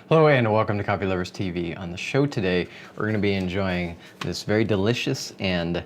Hello and welcome to Coffee Lovers TV. On the show today, we're going to be enjoying this very delicious and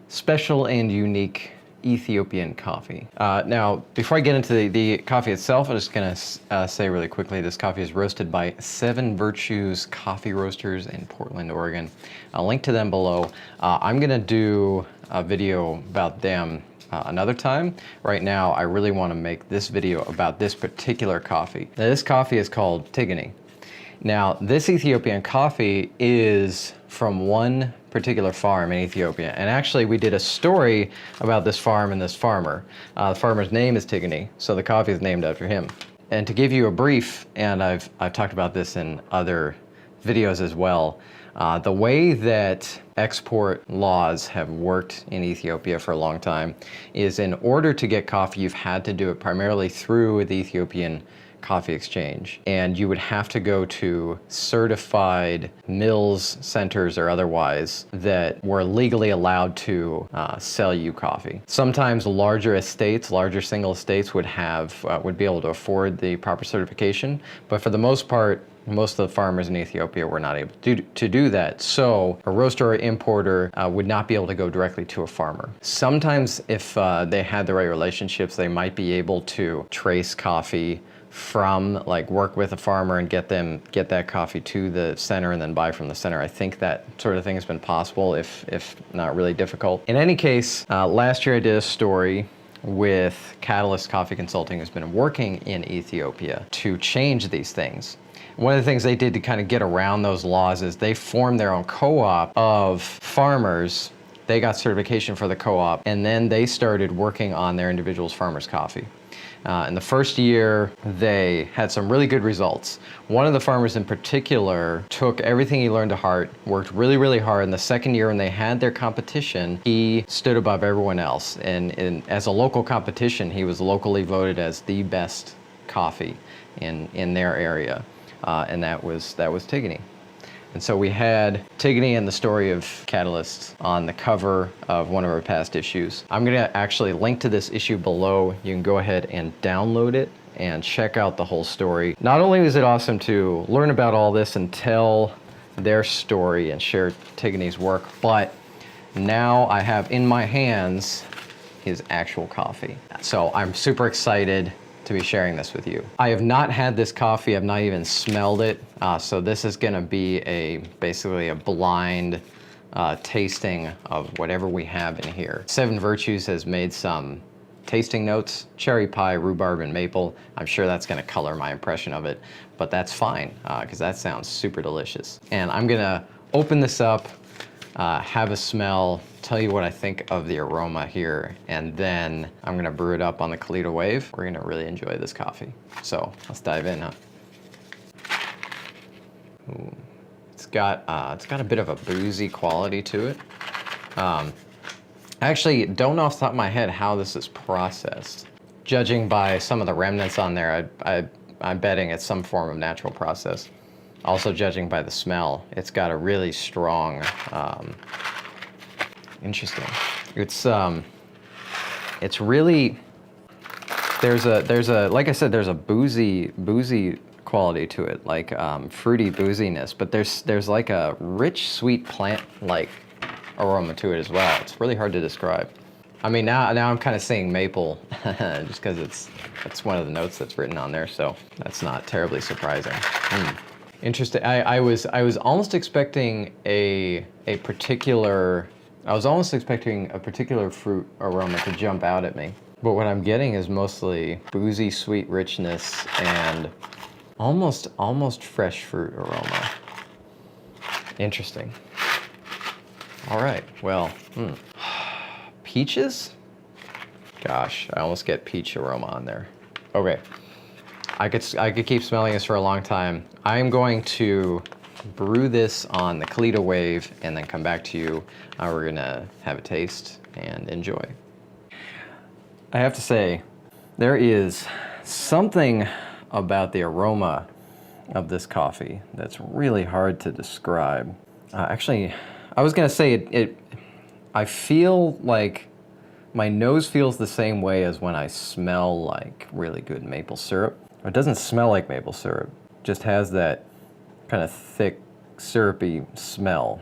special and unique Ethiopian coffee. Now, before I get into the coffee itself, I'm just going to say really quickly, this coffee is roasted by 7 Virtues Coffee Roasters in Portland, Oregon. I'll link to them below. I'm going to do a video about them another time. Right now, I really want to make this video about this particular coffee. Now, this coffee is called Tegene. Now, this Ethiopian coffee is from one particular farm in Ethiopia. And actually, we did a story about this farm and this farmer. The farmer's name is Tegene, so the coffee is named after him. And to give you a brief, and I've talked about this in other videos as well, the way that export laws have worked in Ethiopia for a long time is in order to get coffee, you've had to do it primarily through the Ethiopian Coffee Exchange, and you would have to go to certified mills, centers, or otherwise that were legally allowed to sell you coffee. Sometimes larger estates, larger single estates would be able to afford the proper certification, but for the most part, most of the farmers in Ethiopia were not able to do that. So a roaster or importer would not be able to go directly to a farmer. Sometimes if they had the right relationships, they might be able to trace coffee from, like, work with a farmer and get that coffee to the center and then buy from the center. I think that sort of thing has been possible, if not really difficult. In any case, last year I did a story with Catalyst Coffee Consulting, who's been working in Ethiopia to change these things. One of the things they did to kind of get around those laws is they formed their own co-op of farmers. They got certification for the co-op, and then they started working on their individual farmers' coffee. In the first year, they had some really good results. One of the farmers in particular took everything he learned to heart, worked really, really hard. In the second year, when they had their competition, he stood above everyone else. And as a local competition, he was locally voted as the best coffee in their area. And that was Tegene. And so we had Tegene and the story of Catalyst on the cover of one of our past issues. I'm gonna actually link to this issue below. You can go ahead and download it and check out the whole story. Not only is it awesome to learn about all this and tell their story and share Tegene's work, but now I have in my hands his actual coffee. So I'm super excited to be sharing this with you. I have not had this coffee, I've not even smelled it, so this is gonna be basically a blind tasting of whatever we have in here. 7 Virtues has made some tasting notes, cherry pie, rhubarb, and maple. I'm sure that's gonna color my impression of it, but that's fine, because that sounds super delicious. And I'm gonna open this up, have a smell, tell you what I think of the aroma here, and then I'm gonna brew it up on the Kalita Wave. We're gonna really enjoy this coffee. So let's dive in, huh? Ooh. It's got a bit of a boozy quality to it. I actually don't know off the top of my head how this is processed. Judging by some of the remnants on there, I'm betting it's some form of natural process. Also, judging by the smell, it's got a really strong, interesting. It's really, there's a like I said, there's a boozy quality to it, like fruity booziness, but there's like a rich, sweet plant-like aroma to it as well. It's really hard to describe. I mean, now I'm kind of saying maple, just because it's one of the notes that's written on there, so that's not terribly surprising. Interesting. I was almost expecting a particular fruit aroma to jump out at me, but what I'm getting is mostly boozy, sweet richness and almost fresh fruit aroma. Interesting. All right. Well, peaches. Gosh, I almost get peach aroma on there. Okay. I could keep smelling this for a long time. I am going to brew this on the Kalita Wave and then come back to you. We're gonna have a taste and enjoy. I have to say, there is something about the aroma of this coffee that's really hard to describe. Actually, I was gonna say I feel like my nose feels the same way as when I smell like really good maple syrup. It doesn't smell like maple syrup, it just has that kind of thick, syrupy smell.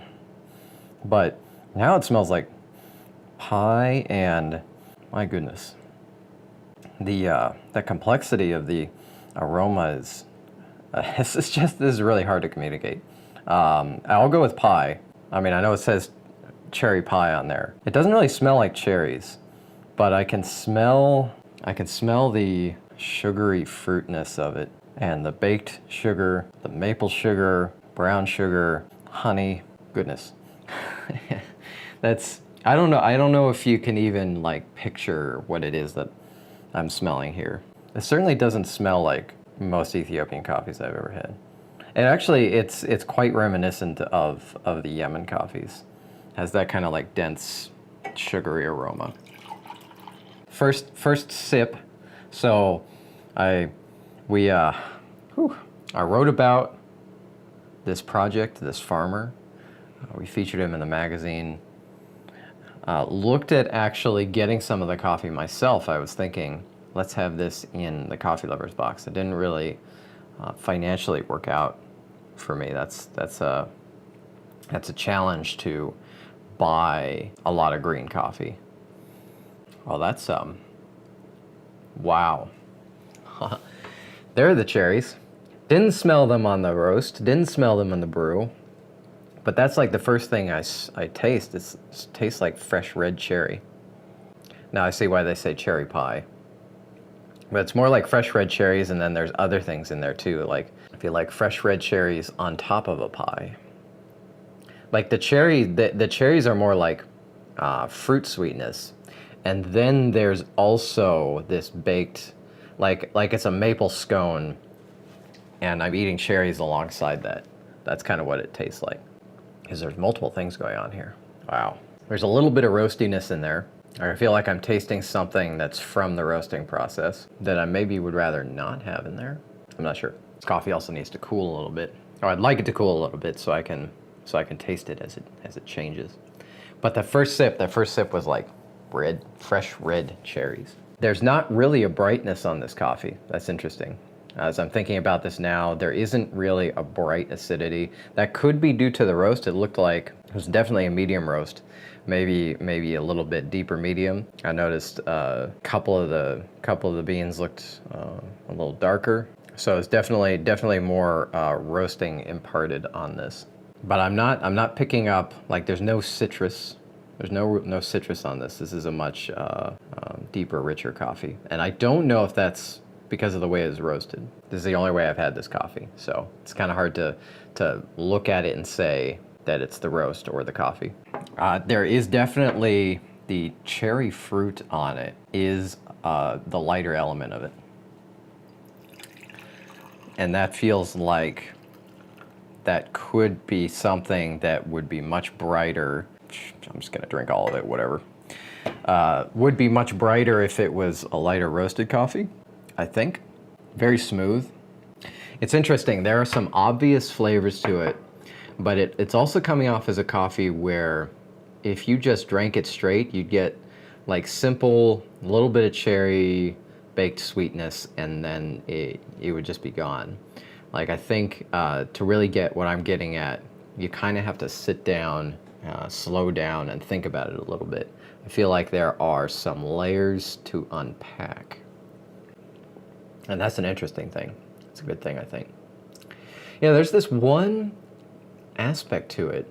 But now it smells like pie, and my goodness, the complexity of the aroma is this is really hard to communicate. I'll go with pie. I mean, I know it says cherry pie on there. It doesn't really smell like cherries, but I can smell the sugary fruitness of it, and the baked sugar, the maple sugar, brown sugar, honey. Goodness. I don't know if you can even like picture what it is that I'm smelling here. It certainly doesn't smell like most Ethiopian coffees I've ever had. And actually it's quite reminiscent of the Yemen coffees. It has that kind of like dense sugary aroma. First sip. So I wrote about this project, this farmer. We featured him in the magazine. Looked at actually getting some of the coffee myself. I was thinking, let's have this in the Coffee Lovers box. It didn't really financially work out for me. That's a challenge to buy a lot of green coffee. Oh, that's wow. There are the cherries. Didn't smell them on the roast. Didn't smell them in the brew. But that's like the first thing I taste. It tastes like fresh red cherry. Now I see why they say cherry pie. But it's more like fresh red cherries, and then there's other things in there too. Like I feel like fresh red cherries on top of a pie. Like the cherries are more like fruit sweetness, and then there's also this baked, like it's a maple scone, and I'm eating cherries alongside that. That's kind of what it tastes like. Because there's multiple things going on here. Wow. There's a little bit of roastiness in there. I feel like I'm tasting something that's from the roasting process that I maybe would rather not have in there. I'm not sure. This coffee also needs to cool a little bit. Or I'd like it to cool a little bit so I can taste it as it changes. But that first sip was like fresh red cherries. There's not really a brightness on this coffee. That's interesting. As I'm thinking about this now, there isn't really a bright acidity. That could be due to the roast. It looked like it was definitely a medium roast, maybe a little bit deeper medium. I noticed a couple of the beans looked a little darker, so it's definitely more roasting imparted on this. But I'm not picking up, like, there's no citrus. There's no citrus on this. This is a much deeper, richer coffee, and I don't know if that's because of the way it's roasted. This is the only way I've had this coffee, so it's kind of hard to look at it and say that it's the roast or the coffee. There is definitely the cherry fruit on it is the lighter element of it, and that feels like that could be something that would be much brighter. I'm just gonna drink all of it, whatever. Would be much brighter if it was a lighter roasted coffee. I think. Very smooth. It's interesting, there are some obvious flavors to it, but it's also coming off as a coffee where if you just drank it straight, you'd get like simple, little bit of cherry, baked sweetness, and then it would just be gone. Like I think to really get what I'm getting at, you kind of have to sit down, slow down, and think about it a little bit. I feel like there are some layers to unpack. And that's an interesting thing. It's a good thing, I think. Yeah, there's this one aspect to it.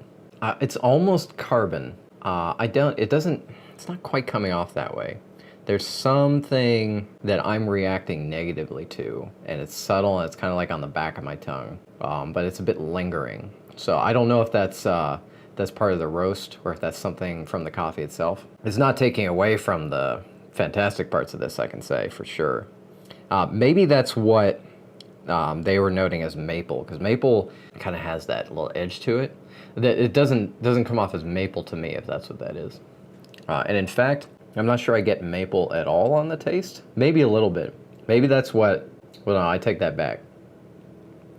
It's almost carbon. It's not quite coming off that way. There's something that I'm reacting negatively to, and it's subtle, and it's kind of like on the back of my tongue, but it's a bit lingering. So I don't know if that's part of the roast or if that's something from the coffee itself. It's not taking away from the fantastic parts of this, I can say, for sure. Maybe that's what they were noting as maple, because maple kind of has that little edge to it. That it doesn't come off as maple to me, if that's what that is. And in fact, I'm not sure I get maple at all on the taste. Maybe a little bit. Maybe that's what. Well, no, I take that back.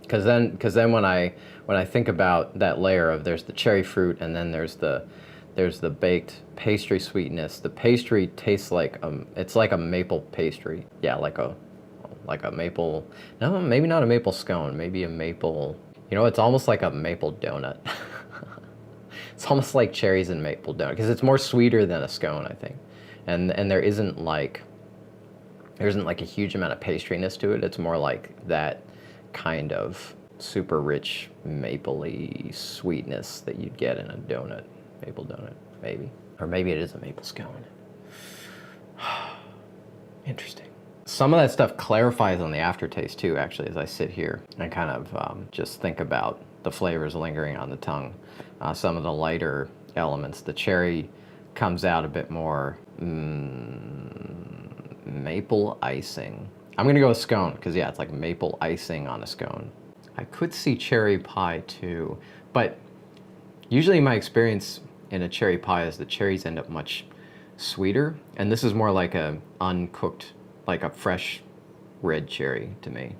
Because then when I think about that layer of there's the cherry fruit and then there's the There's the baked pastry sweetness. The pastry tastes like it's like a maple pastry. Yeah, like a maple. No, maybe not a maple scone. Maybe a maple. You know, it's almost like a maple donut. It's almost like cherries and maple donut because it's more sweeter than a scone, I think. And there isn't like a huge amount of pastriness to it. It's more like that kind of super rich mapley sweetness that you'd get in a donut. Maple donut, maybe. Or maybe it is a maple scone. Interesting. Some of that stuff clarifies on the aftertaste too, actually, as I sit here and kind of just think about the flavors lingering on the tongue. Some of the lighter elements, the cherry comes out a bit more maple icing. I'm gonna go with scone, because yeah, it's like maple icing on a scone. I could see cherry pie too, but usually my experience in a cherry pie is the cherries end up much sweeter, and this is more like a uncooked, like a fresh red cherry to me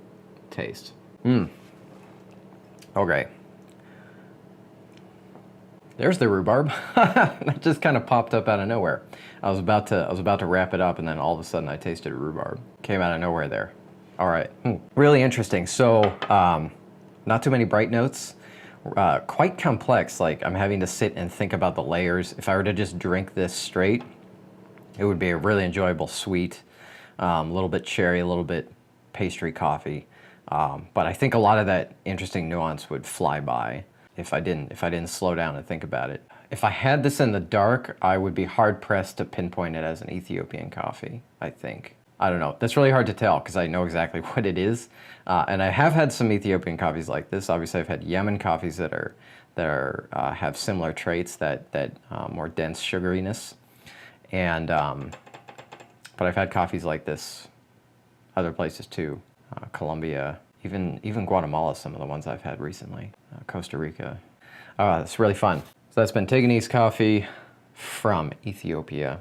taste. Okay. There's the rhubarb. That just kind of popped up out of nowhere. I was about to wrap it up, and then all of a sudden I tasted rhubarb. Came out of nowhere there. All right. Really interesting. So, not too many bright notes. Quite complex. Like, I'm having to sit and think about the layers. If I were to just drink this straight, it would be a really enjoyable sweet, a little bit cherry, a little bit pastry coffee. But I think a lot of that interesting nuance would fly by if I didn't slow down and think about it. If I had this in the dark, I would be hard pressed to pinpoint it as an Ethiopian coffee, I think. I don't know. That's really hard to tell because I know exactly what it is. And I have had some Ethiopian coffees like this. Obviously, I've had Yemen coffees that have similar traits, that more dense sugariness. And but I've had coffees like this other places too. Colombia, even Guatemala, some of the ones I've had recently. Costa Rica. It's really fun. So that's been Tegene's coffee from Ethiopia.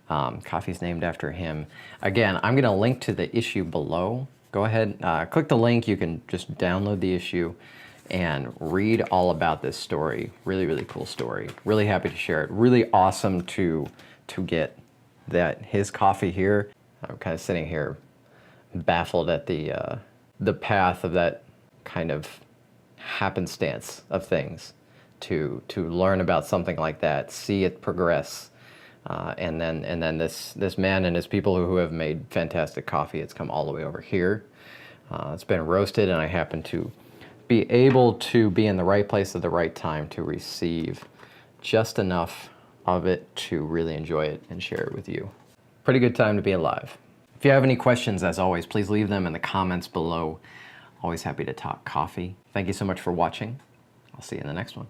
Coffee's named after him. Again, I'm going to link to the issue below. Go ahead, click the link. You can just download the issue and read all about this story. Really, really cool story. Really happy to share it. Really awesome to get his coffee here. I'm kind of sitting here baffled at the path of that kind of happenstance of things to learn about something like that, see it progress. And then this man and his people who have made fantastic coffee, it's come all the way over here. It's been roasted, and I happen to be able to be in the right place at the right time to receive just enough of it to really enjoy it and share it with you. Pretty good time to be alive. If you have any questions, as always, please leave them in the comments below. Always happy to talk coffee. Thank you so much for watching. I'll see you in the next one.